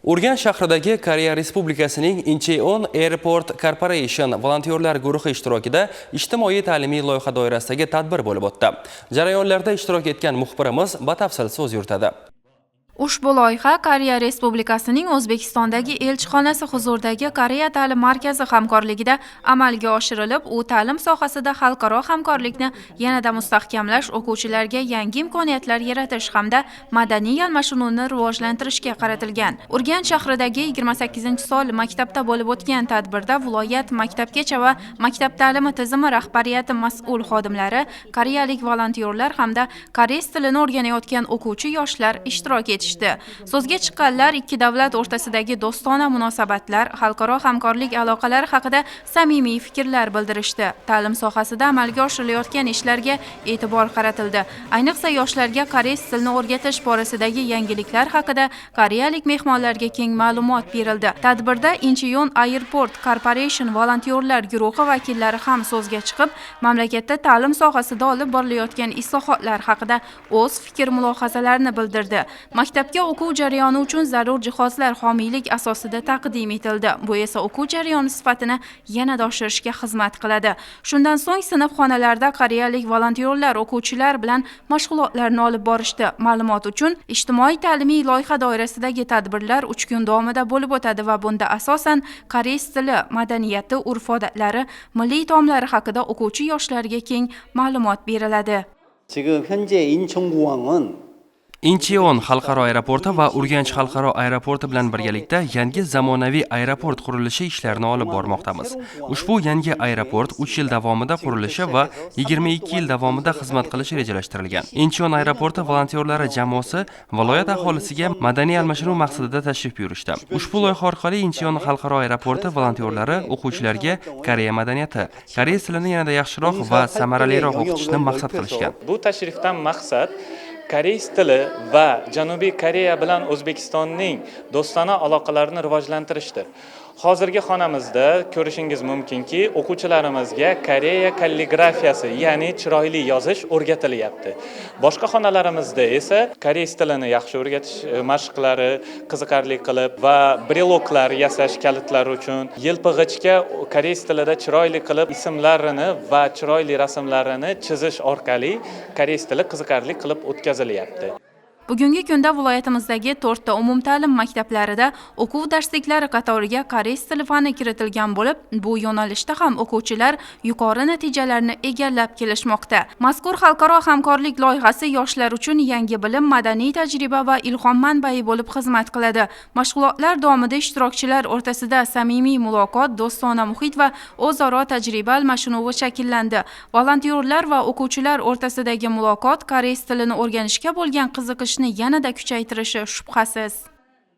Urganch shahridagi Koreya Respublikasining Incheon Airport Corporation volontyorlar guruhi ishtirokida ijtimoiy ta'limiy loyiha doirasidagi tadbir bo'lib o'tdi. Jarayonlarda ishtirok etgan muxbirimiz batafsil so'z yuritadi. Ushbu loyiha Koreya Respublikasining O'zbekistondagi elchixonasi huzuridagi Koreya ta'lim markazi hamkorligida amalga oshirilib, u ta'lim sohasida xalqaro hamkorlikni yanada mustahkamlash, o'quvchilarga yangi imkoniyatlar yaratish hamda madaniy almashinuvni rivojlantirishga qaratilgan. Urganch shahridagi 28-son maktabda bo'lib o'tgan tadbirda viloyat maktabgacha va maktab ta'limi tizimi rahbariyati mas'ul xodimlari, koreyalik volontyorlar hamda koreys tilini o'rganayotgan o'quvchi yoshlar ishtirok etishdi. So'zga chiqqanlar ikki davlat o'rtasidagi do'stona munosabatlar, xalqaro hamkorlik aloqalari haqida samimiy fikrlar bildirishdi. Ta'lim sohasida amalga oshirilayotgan ishlarga e'tibor qaratildi. Ayniqsa yoshlarga koreys tilini o'rgatish borasidagi yangiliklar haqida koreyalik mehmonlarga keng ma'lumot berildi. Tadbirda Incheon Airport Corporation volontyorlar guruhi vakillari ham so'zga chiqib, mamlakatda ta'lim sohasida olib borilayotgan islohotlar haqida o'z fikr-mulohazalarini bildirdi. Maktabga o'quv jarayoni uchun zarur jihozlar homiylik asosida taqdim etildi. Bu esa o'quv jarayoni sifatini yanada oshirishga xizmat qiladi. Shundan so'ng sinf xonalarda koreyalik volontyorlar o'quvchilar bilan mashg'ulotlarni olib borishdi. Ma'lumot uchun, ijtimoiy ta'limiy loyiha doirasidagi tadbirlar 3 kun davomida bo'lib o'tadi va bunda asosan koreys tili, madaniyati, urf-odatlari, milliy taomlari haqida o'quvchi yoshlarga keng ma'lumot beriladi. 지금 현재 인천공항은 Incheon xalqaro aeroporti va Urganch xalqaro aeroporti bilan birgalikda yangi zamonaviy aeroport qurilishi ishlarini olib bormoqdamiz. Ushbu yangi aeroport 3 yil davomida qurilishi va 22 yil davomida xizmat qilishi rejalashtirilgan. Incheon aeroporti volontyorlari jamoasi viloyat aholisiga madaniy almashinuv maqsadida tashrif buyurishdi. Ushbu loyiha orqali Incheon xalqaro aeroporti volontyorlari o'quvchilarga Koreya madaniyati, koreys tilini yanada yaxshiroq va samaraliroq o'qitishni maqsad qilishgan. Bu tashrifdan maqsad koreys tili va Janubiy Koreya bilan O'zbekistonning do'stona aloqalarini rivojlantirishdir. Hozirgi xonamizda ko'rishingiz mumkinki, o'quvchilarimizga Koreya kalligrafiyasi, ya'ni chiroyli yozish o'rgatilyapti. Boshqa xonalarimizda esa koreys tilini yaxshi o'rgatish mashqlari qiziqarli qilib va breloklar yasash kalitlari uchun yelpig'ichga koreys tilida chiroyli qilib ismlarini va chiroyli rasmlarini chizish orqali koreys tili qiziqarli qilib o'tkazilyapti. Bugungi kunda viloyatimizdagi 4 ta umumta'lim maktablarida o'quv darsliklari qatoriga koreys tili fani kiritilgan bo'lib, bu yo'nalishda ham o'quvchilar yuqori natijalarni egallab kelishmoqda. Mazkur xalqaro hamkorlik loyihasi yoshlar uchun yangi bilim, madaniy tajriba va ilhom manbai bo'lib xizmat qiladi. Mashg'ulotlar davomida ishtirokchilar o'rtasida samimiy muloqot, do'stona muhit va o'zaro tajriba almashinuvi shakllandi. Volontyorlar va o'quvchilar o'rtasidagi muloqot koreys tilini o'rganishga bo'lgan qiziqishni yanada kuchaytirishi shubhasiz.